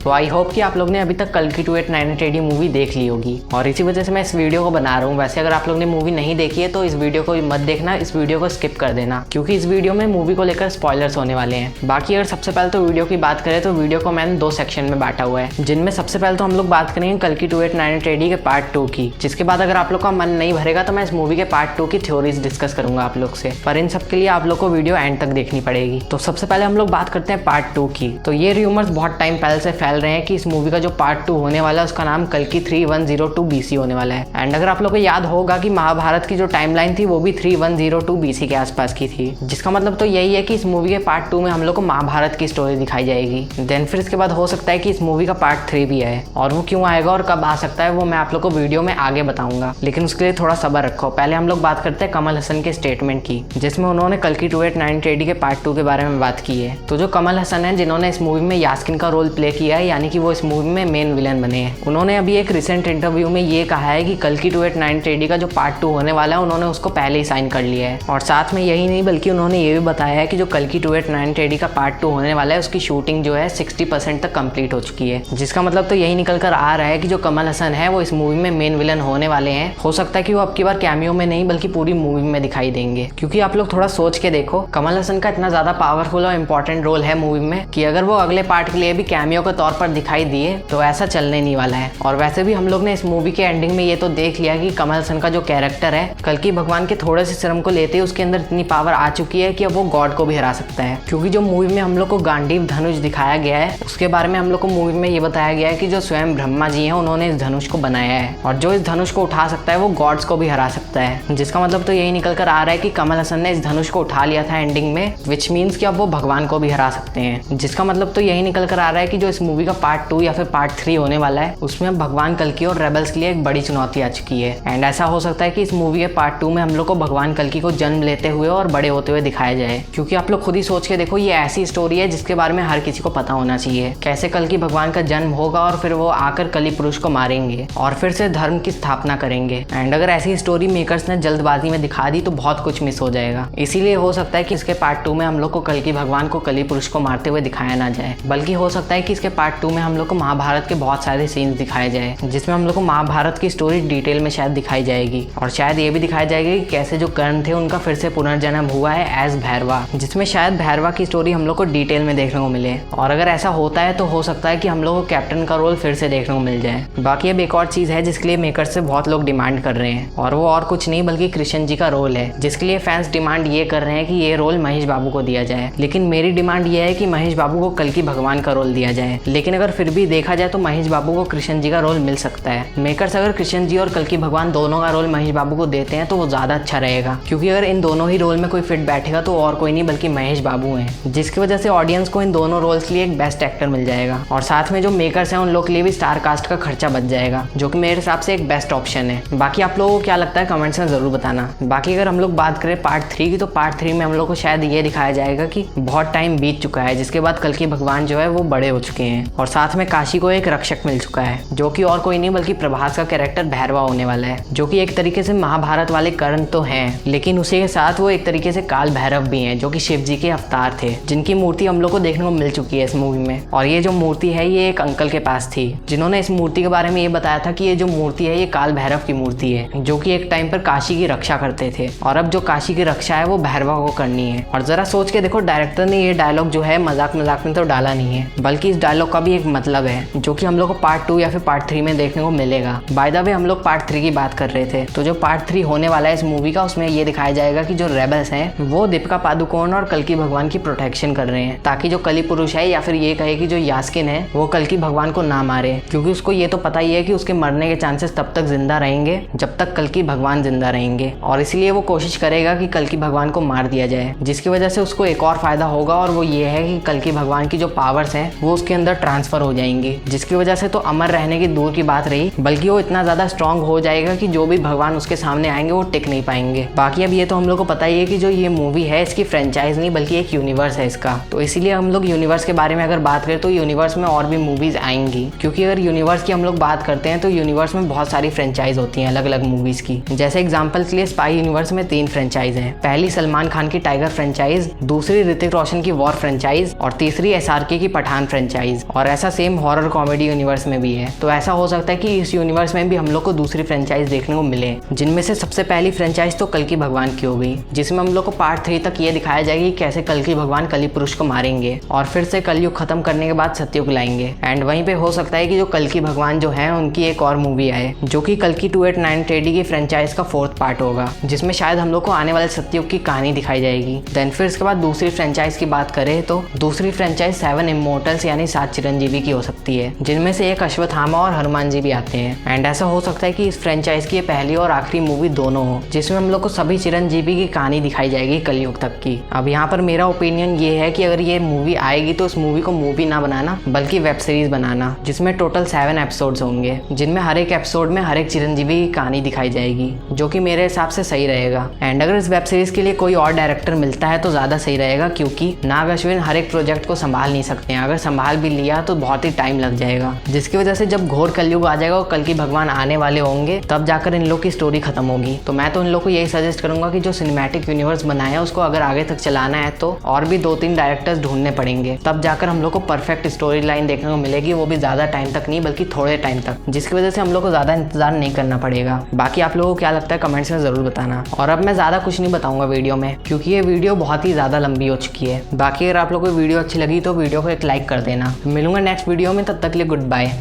तो I hope कि आप लोग ने अभी तक कल्कि 2898 मूवी देख ली होगी और इसी वजह से मैं इस वीडियो को बना रहा हूँ। वैसे अगर आप लोग ने मूवी नहीं देखी है तो इस वीडियो को मत देखना, इस वीडियो को स्किप कर देना क्योंकि इस वीडियो में मूवी को लेकर स्पॉयलर्स होने वाले हैं। बाकी अगर सबसे पहले तो वीडियो की बात करें तो वीडियो को मैंने 2 सेक्शन में बांटा हुआ है, जिनमें सबसे पहले तो हम लोग बात करेंगे कल्कि 2898 के पार्ट 2 की, जिसके बाद अगर आप लोग का मन नहीं भरेगा तो मैं इस मूवी के पार्ट 2 की थ्योरीज डिस्कस करूंगा आप लोग से, पर इन सब के लिए आप लोग को वीडियो एंड तक देखनी पड़ेगी। तो सबसे पहले हम लोग बात करते हैं पार्ट 2 की। तो ये र्यूमर्स बहुत टाइम पहले से फैल रहे हैं कि इस मूवी का जो पार्ट 2 होने वाला है उसका नाम कल्कि 3102 BC होने वाला है। एंड अगर आप लोग को याद होगा कि महाभारत की जो टाइमलाइन थी वो भी 3102 BC के आसपास की थी, जिसका मतलब तो यही है कि इस मूवी के पार्ट 2 में हम लोग को महाभारत की स्टोरी दिखाई जाएगी। देन फिर इसके बाद हो सकता है कि इस मूवी का पार्ट 3 भी आए, और वो क्यों आएगा और कब आ सकता है वो मैं आप लोग को वीडियो में आगे बताऊंगा, लेकिन उसके लिए थोड़ा सब्र रखो। पहले हम लोग बात करते हैं कमल हसन के स्टेटमेंट की, जिसमें उन्होंने कल्कि 2898 के पार्ट 2 के बारे में बात की है। तो जो कमल हसन है जिन्होंने इस मूवी में यास्किन का रोल प्ले किया है, यानी कि वो इस मूवी में मेन विलन बने हैं, उन्होंने अभी एक रिसेंट इंटरव्यू में ये कहा है कि कल्कि 2898 का जो पार्ट 2 होने वाला है उन्होंने उसको पहले ही साइन कर लिया है। और साथ में यही नहीं बल्कि उन्होंने ये भी बताया है कि जो कल्कि 2898 का पार्ट 2 होने वाला है उसकी शूटिंग जो है 60% तक कंप्लीट हो चुकी है, जिसका मतलब तो यही निकल कर आ रहा है कि जो कमल हसन है वो इस मूवी में मेन विलन होने वाले हैं। हो सकता है कि वो अब की बार कैमियो में नहीं बल्कि पूरी मूवी में दिखाई देंगे, क्योंकि आप लोग थोड़ा सोच के देखो, कमल हसन का इतना ज्यादा पावरफुल और इंपॉर्टेंट रोल है मूवी में कि अगर वो अगले पार्ट के लिए भी कैमियो के तौर पर दिखाई दिए तो ऐसा चलने नहीं वाला है। और वैसे भी हम लोग ने इस मूवी के एंडिंग में ये तो देख लिया कि कमल हसन का जो कैरेक्टर है कल्कि भगवान के थोड़े से श्रम को लेते ही उसके अंदर इतनी पावर आ चुकी है कि अब वो गॉड को भी हरा सकता है। क्योंकि जो मूवी में हम लोग को गांडीव धनुष दिखाया गया है उसके बारे में हम लोग को मूवी में ये बताया गया है कि जो स्वयं ब्रह्मा जी हैं उन्होंने इस धनुष को बनाया है, और जो इस धनुष को उठा सकता है वो गॉड्स को भी हरा सकता है। जिसका मतलब तो यही निकल कर आ रहा है कि कमल हसन ने इस धनुष को उठा लिया था एंडिंग में, विच मीन्स कि अब वो भगवान को भी हरा सकते हैं। जिसका मतलब तो यही निकल कर आ रहा है कि जो इस मूवी का पार्ट 2 या फिर पार्ट 3 होने वाला है उसमें अब भगवान कल्कि और रेबल्स के लिए एक बड़ी चुनौती आ चुकी है। एंड ऐसा हो सकता है कि इस मूवी के पार्ट 2 में हम लोग को भगवान कल्कि को जन्म लेते हुए और बड़े होते हुए दिखाया जाए, क्योंकि आप लोग खुद ही सोच के देखो ये ऐसी स्टोरी है जिसके बारे में हर किसी को पता होना चाहिए, कैसे कल्कि भगवान का जन्म होगा और फिर वो आकर कली पुरुष को मारेंगे और फिर से धर्म की स्थापना करेंगे। एंड अगर ऐसी स्टोरी मेकर्स ने जल्दबाजी में दिखा दी तो बहुत कुछ मिस हो जाएगा। इसीलिए हो सकता है कि इसके पार्ट 2 में हम लोग को कल्कि भगवान को कली पुरुष को मारते हुए दिखाया ना जाए, बल्कि हो सकता है कि इसके पार्ट 2 में हम लोग को महाभारत के बहुत सारे सीन्स दिखाए जाए, जिसमें हम लोग को महाभारत की स्टोरी डिटेल में शायद दिखाई जाएगी। और शायद ये भी दिखाया जाएगा कि कैसे जो कर्ण थे उनका फिर से पुनर्जन्म हुआ है एज भैरवा, जिसमें शायद भैरवा की स्टोरी हम लोग को डिटेल में देखने को मिले। और अगर ऐसा होता है तो हो सकता है कि हम लोग को कैप्टन का रोल फिर से देखने को मिल जाए। बाकी अब एक और चीज है जिसके लिए मेकर्स से बहुत लोग डिमांड कर रहे हैं, और वो और कुछ नहीं बल्कि कृष्ण जी का रोल है, जिसके लिए फैंस डिमांड ये कर रहे हैं कि ये रोल महेश बाबू को दिया जाए। लेकिन मेरी डिमांड ये है कि महेश बाबू को कल्कि भगवान का रोल दिया जाए। लेकिन अगर फिर भी देखा जाए तो महेश बाबू को कृष्ण जी का रोल मिल सकता है। मेकर्स अगर कृष्ण जी और कल्कि भगवान दोनों का रोल महेश बाबू को देते हैं तो वो ज्यादा अच्छा रहेगा, क्योंकि अगर इन दोनों ही रोल में कोई फिट बैठेगा तो और कोई नहीं बल्कि महेश बाबू हैं, जिसकी वजह से ऑडियंस को इन दोनों रोल्स के लिए एक बेस्ट एक्टर मिल जाएगा। और साथ में जो मेकर्स हैं उन लोग के लिए भी स्टार कास्ट का खर्चा बच जाएगा, जो कि मेरे हिसाब से एक बेस्ट ऑप्शन है। बाकी आप लोगों को क्या लगता है कमेंट्स में जरूर बताना। बाकी अगर हम लोग बात करें पार्ट 3 की, तो पार्ट 3 में हम लोग को शायद ये दिखाया जाएगा कि बहुत टाइम बीत चुका है, जिसके बाद कल्कि भगवान जो है वो बड़े हो चुके हैं, और साथ में काशी को एक रक्षक मिल चुका है, जो कि और कोई नहीं बल्कि प्रभास का कैरेक्टर भैरवा होने वाला है, जो कि एक तरीके से महाभारत वाले कर्ण तो हैं, लेकिन उसी के साथ वो एक तरीके से काल भैरव भी हैं, जो कि शिव जी के अवतार थे, जिनकी मूर्ति हम लोग को देखने को मिल चुकी है इस मूवी में। और ये जो मूर्ति है ये एक अंकल के पास थी, जिन्होंने इस मूर्ति के बारे में ये बताया था कि ये जो मूर्ति है ये काल भैरव की मूर्ति है, जो कि एक टाइम पर काशी की रक्षा करते थे, और अब जो काशी की रक्षा है वो भैरवा को करनी है। और जरा सोच के देखो, डायरेक्टर ने ये डायलॉग जो है मजाक मजाक में तो डाला नहीं है, बल्कि इस डायलॉग का भी एक मतलब है, जो कि हम लोग को पार्ट 2 या फिर पार्ट 3 में देखने को मिलेगा। बाय द वे हम लोग पार्ट 3 की बात कर रहे थे, तो जो पार्ट 3 होने वाला है इस मूवी का उसमें ये दिखाया जाएगा कि जो रेबल्स हैं वो दीपिका पादुकोण और कल्कि भगवान की प्रोटेक्शन कर रहे हैं, ताकि जो कली पुरुष है या फिर ये कहे कि जो यास्किन है वो कल्कि भगवान को ना मारे, क्योंकि उसको ये तो पता ही है कि उसके मरने के चांसेस तब तक जिंदा रहेंगे जब तक कल्कि भगवान जिंदा रहेंगे, और इसलिए वो कोशिश करेगा कि कल्कि भगवान को मार दिया जाए, जिसकी वजह से उसको एक और फायदा होगा, और वो ये है कि कल्कि भगवान की जो पावर्स हैं वो उसके अंदर ट्रांसफर हो जाएंगी, जिसकी वजह से तो अमर रहने की दूर की बात रही, बल्कि वो इतना ज्यादा स्ट्रांग हो जाएगा कि जो भी भगवान उसके सामने आएंगे वो टिक नहीं पाएंगे। बाकी अब ये तो हम लोग को पता ही है कि जो ये मूवी है इसकी फ्रेंचाइज नहीं बल्कि एक यूनिवर्स है इसका, तो इसीलिए हम लोग यूनिवर्स के बारे में अगर बात करें तो यूनिवर्स में और भी मूवीज आएंगी, क्योंकि अगर यूनिवर्स की हम लोग बात करते हैं तो यूनिवर्स में बहुत सारी फ्रेंचाइज होती हैं अलग अलग मूवीज की। जैसे एग्जांपल के लिए स्पाई यूनिवर्स में 3 फ्रेंचाइज हैं, पहली सलमान खान की टाइगर फ्रेंचाइज, दूसरी ऋतिक रोशन की वॉर फ्रेंचाइज, और तीसरी SRK की पठान फ्रेंचाइज। और ऐसा सेम हॉरर कॉमेडी यूनिवर्स में भी है। तो ऐसा हो सकता है कि इस यूनिवर्स में भी हम लोग को दूसरी फ्रेंचाइज देखने को मिले, जिनमें से सबसे पहली फ्रेंचाइज तो कल्कि भगवान की हो गई, जिसमें हम लोग को पार्ट 3 तक ये दिखाया जाएगा कि कैसे कल्कि भगवान कली पुरुष को मारेंगे और फिर से कलयुग खत्म करने के बाद सत्ययुग लाएंगे। एंड वहीं पे हो सकता है कि जो कल्कि भगवान जो है उनकी एक और मूवी आए, जो कि कल्कि 2898 AD की फ्रेंचाइज का 4th पार्ट होगा, जिसमें शायद हम लोग को आने वाले सत्ययुग की कहानी दिखाई जाएगी। देन फिर इसके बाद दूसरी फ्रेंचाइज की बात करें तो दूसरी फ्रेंचाइज 7 इमोर्टल्स यानी 7 चिरंजीवी की हो सकती है, जिनमें से एक अश्वत्थामा और हनुमान जी भी आते हैं। एंड ऐसा हो सकता है कि इस फ्रेंचाइज की पहली और आखिरी मूवी दोनों हो, जिसमें हम लोग को सभी चिरंजीवी की कहानी दिखाई जाएगी कलयुग तक की। अब यहाँ पर मेरा ओपिनियन ये है कि अगर ये मूवी आएगी तो उस मूवी को मूवी ना बनाना बल्कि वेब सीरीज बनाना, जिसमें टोटल 7 एपिसोड्स होंगे, जिनमें हर एक एपिसोड में हर एक चिरंजीवी की कहानी दिखाई जाएगी, जो कि मेरे हिसाब से सही रहेगा। एंड अगर इस वेब सीरीज के लिए कोई और डायरेक्टर मिलता है तो ज़्यादा सही रहेगा, क्योंकि नाग अश्विन हर एक प्रोजेक्ट को संभाल नहीं सकते हैं। अगर संभाल भी लिया तो बहुत ही टाइम लग जाएगा, जिसकी वजह से जब घोर कलयुग आ जाएगा और कल्कि भगवान आने वाले होंगे तब जाकर इन लोग की स्टोरी खत्म होगी। तो मैं तो इन लोग को यही सजेस्ट करूंगा कि जो सिनेमैटिक यूनिवर्स बनाया उसको अगर आगे तक चलाना है तो और भी 2-3 डायरेक्टर्स ढूंढने पड़ेंगे, तब जाकर हम लोग को परफेक्ट स्टोरी लाइन देखने को मिलेगी, वो भी ज़्यादा टाइम तक नहीं बल्कि थोड़े टाइम तक, जिसकी वजह से हम लोग को ज़्यादा इंतजार नहीं करना पड़ेगा। बाकी आप लोगों को क्या लगता है कमेंट्स में ज़रूर बताना। और अब मैं ज़्यादा कुछ नहीं बताऊंगा वीडियो में, क्योंकि ये वीडियो बहुत ही ज़्यादा लंबी हो चुकी है। बाकी अगर आप लोगों को वीडियो अच्छी लगी तो वीडियो को एक लाइक कर देना। मिलूंगा नेक्स्ट वीडियो में, तब तक के लिए गुड बाय।